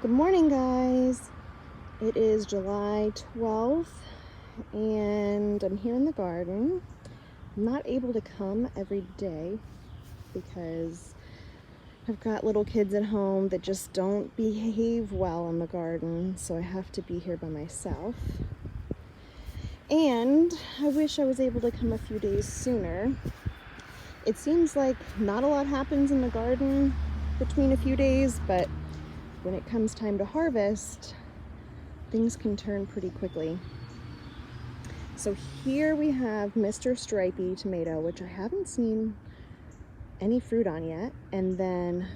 Good morning, guys. It is July 12th and I'm here in the garden. I'm not able to come every day because I've got little kids at home that just don't behave well in the garden, so I have to be here by myself. And I wish I was able to come a few days sooner. It seems like not a lot happens in the garden between a few days, but when it comes time to harvest, things can turn pretty quickly. So here we have Mr. Stripey tomato, which I haven't seen any fruit on yet. And then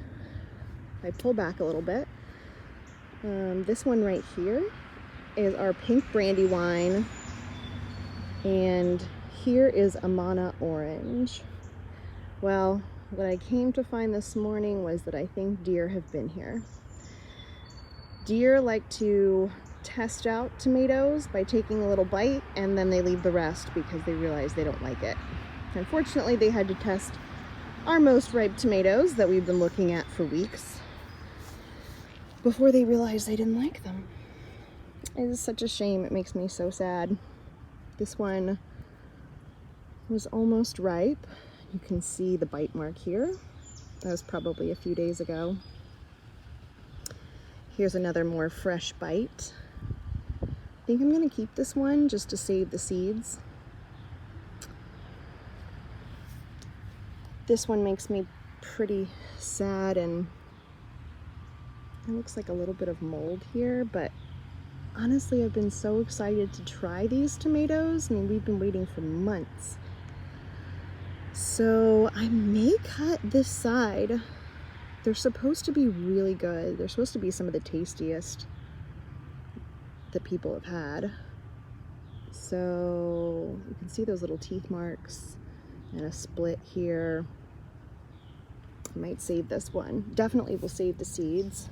I pull back a little bit. This one right here is our pink brandywine. And here is Amana orange. Well, what I came to find this morning was that I think deer have been here. Deer like to test out tomatoes by taking a little bite, and then they leave the rest because they realize they don't like it. Unfortunately, they had to test our most ripe tomatoes that we've been looking at for weeks before they realized they didn't like them. It is such a shame. It makes me so sad. This one was almost ripe. You can see the bite mark here. That was probably a few days ago. Here's another more fresh bite. I think I'm gonna keep this one just to save the seeds. This one makes me pretty sad, and it looks like a little bit of mold here, but honestly, I've been so excited to try these tomatoes. I mean, we've been waiting for months. So I may cut this side. They're supposed to be really good. They're supposed to be some of the tastiest that people have had. So you can see those little teeth marks and a split here. I might save this one. Definitely will save the seeds.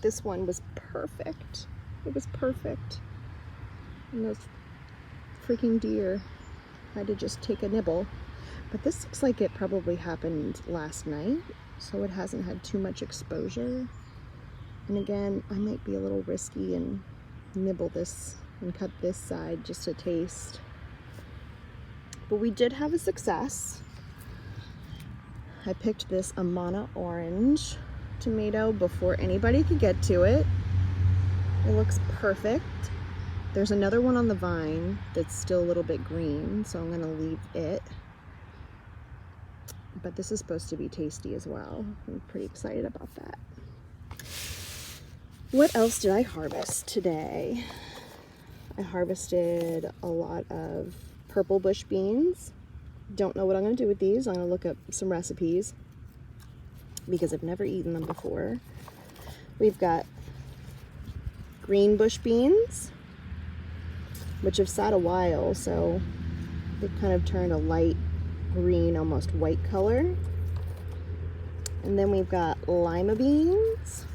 This one was perfect. It was perfect. And those freaking deer had to just take a nibble. But this looks like it probably happened last night, so it hasn't had too much exposure. And again, I might be a little risky and nibble this and cut this side just to taste. But we did have a success. I picked this Amana orange tomato before anybody could get to it. It looks perfect. There's another one on the vine that's still a little bit green, so I'm gonna leave it. But this is supposed to be tasty as well. I'm pretty excited about that. What else did I harvest today? I harvested a lot of purple bush beans. Don't know what I'm gonna do with these. I'm gonna look up some recipes because I've never eaten them before. We've got green bush beans, which have sat a while, so they've kind of turned a light green, almost white color. And then we've got lima beans.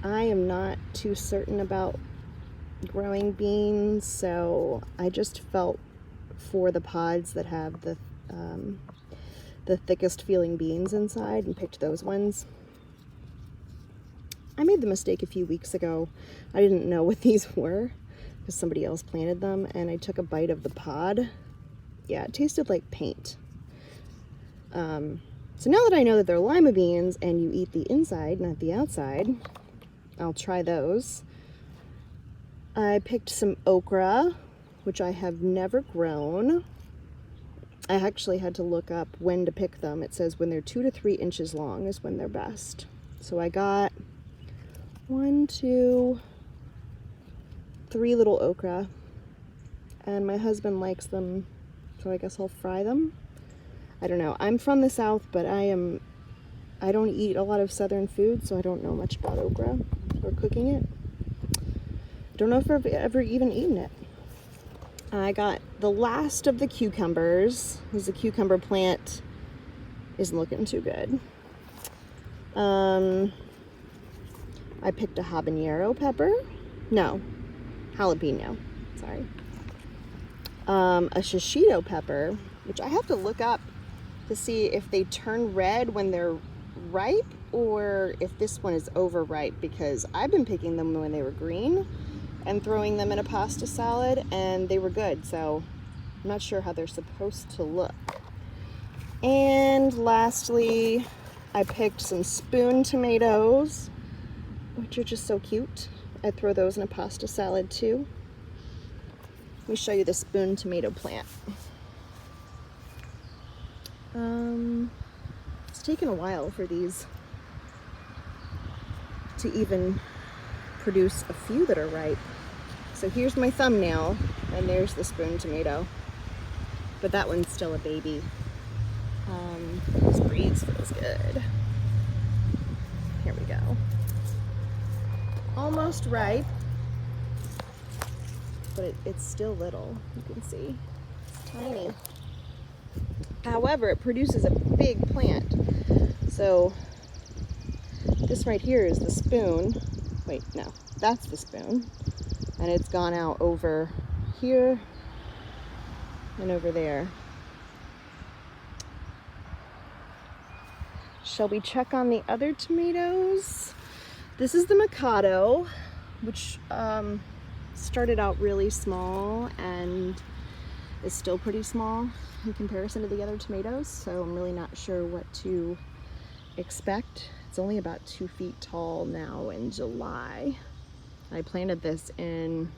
I am not too certain about growing beans, so I just felt for the pods that have the thickest feeling beans inside and picked those ones. I made the mistake a few weeks ago. I didn't know what these were because somebody else planted them, and I took a bite of the pod. Yeah, it tasted like paint. So now that I know that they're lima beans and you eat the inside, not the outside, I'll try those. I picked some okra, which I have never grown. I actually had to look up when to pick them. It says when they're 2 to 3 inches long is when they're best. So I got 1, 2, 3 little okra, and my husband likes them, so I guess I'll fry them. I don't know. I'm from the South, but I don't eat a lot of Southern food, so I don't know much about okra or cooking it. Don't know if I've ever even eaten it. I got the last of the cucumbers, because the cucumber plant isn't looking too good. I picked a habanero pepper. No, jalapeno, sorry. A shishito pepper, which I have to look up to see if they turn red when they're ripe or if this one is overripe, because I've been picking them when they were green and throwing them in a pasta salad and they were good, so I'm not sure how they're supposed to look. And lastly, I picked some spoon tomatoes, which are just so cute. I'd throw those in a pasta salad too. Let me show you the spoon tomato plant. It's taken a while for these to even produce a few that are ripe. So here's my thumbnail, and there's the spoon tomato. But that one's still a baby. This breeze feels good. Here we go. Almost ripe, but it's still little. You can see it's tiny. However, it produces a big plant. So this right here is the spoon. Wait, no, that's the spoon. And it's gone out over here and over there. Shall we check on the other tomatoes? This is the Mikado, which started out really small and is still pretty small in comparison to the other tomatoes, so I'm really not sure what to expect. It's only about 2 feet tall now in July. I planted this in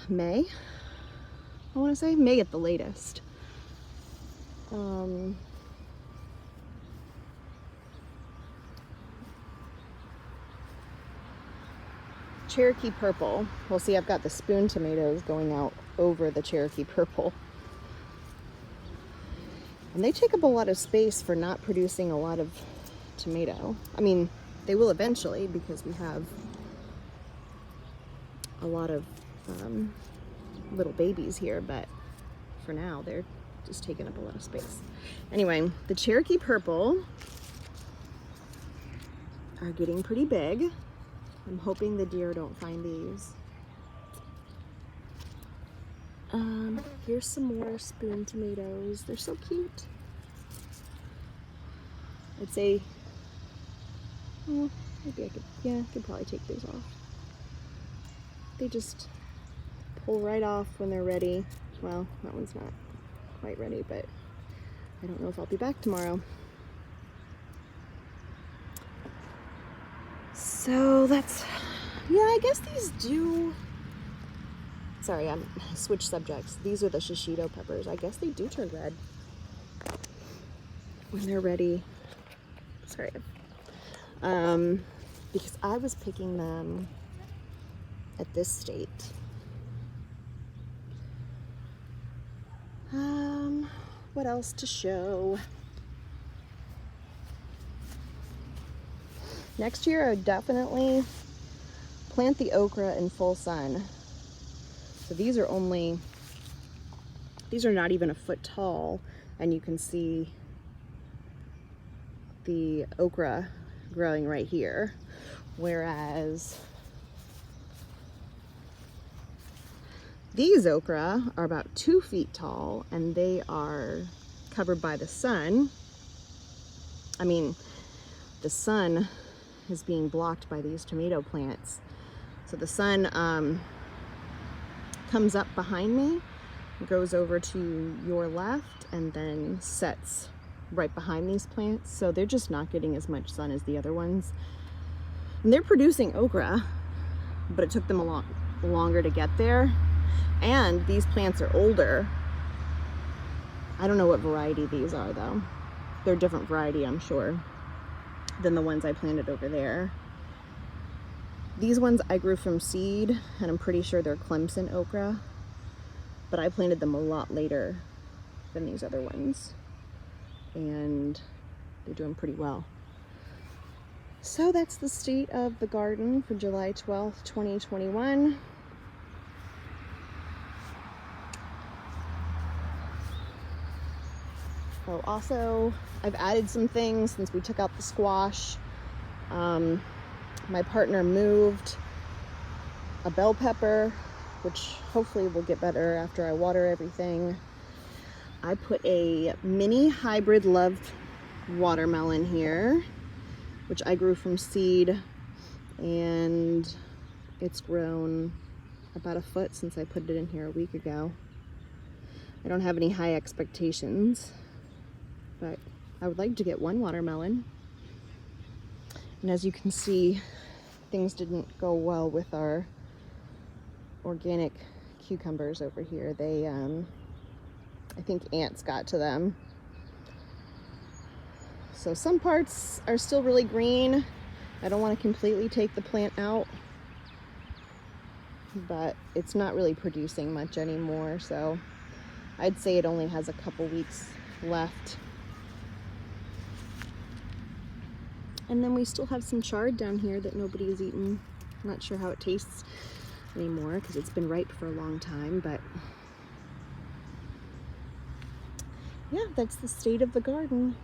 May, I want to say, May at the latest. Cherokee purple. Well, see, I've got the spoon tomatoes going out over the Cherokee purple. And they take up a lot of space for not producing a lot of tomato. I mean, they will eventually, because we have a lot of little babies here, but for now they're just taking up a lot of space. Anyway, the Cherokee purple are getting pretty big. I'm hoping the deer don't find these. Here's some more spoon tomatoes. They're so cute. I'd say, well, maybe I could probably take those off. They just pull right off when they're ready. Well, that one's not quite ready, but I don't know if I'll be back tomorrow. So that's, yeah, I guess these do, sorry, I switched subjects. These are the shishito peppers. I guess they do turn red when they're ready. Sorry. Because I was picking them at this state. What else to show? Next year, I would definitely plant the okra in full sun. So these are not even a foot tall, and you can see the okra growing right here. Whereas these okra are about 2 feet tall, and they are covered by the sun. I mean, the sun is being blocked by these tomato plants. So the sun comes up behind me, goes over to your left, and then sets right behind these plants. So they're just not getting as much sun as the other ones. And they're producing okra, but it took them a lot longer to get there. And these plants are older. I don't know what variety these are though. They're a different variety, I'm sure, than the ones I planted over there. These ones I grew from seed, and I'm pretty sure they're Clemson okra, but I planted them a lot later than these other ones, and they're doing pretty well. So that's the state of the garden for July 12th, 2021. Oh, also, I've added some things since we took out the squash. My partner moved a bell pepper, which hopefully will get better after I water everything. I put a mini hybrid love watermelon here, which I grew from seed, and it's grown about a foot since I put it in here a week ago. I don't have any high expectations, but I would like to get one watermelon. And as you can see, things didn't go well with our organic cucumbers over here. They, I think ants got to them. So some parts are still really green. I don't want to completely take the plant out, but it's not really producing much anymore. So I'd say it only has a couple weeks left. And then we still have some chard down here that nobody has eaten. I'm not sure how it tastes anymore because it's been ripe for a long time, but yeah, that's the state of the garden.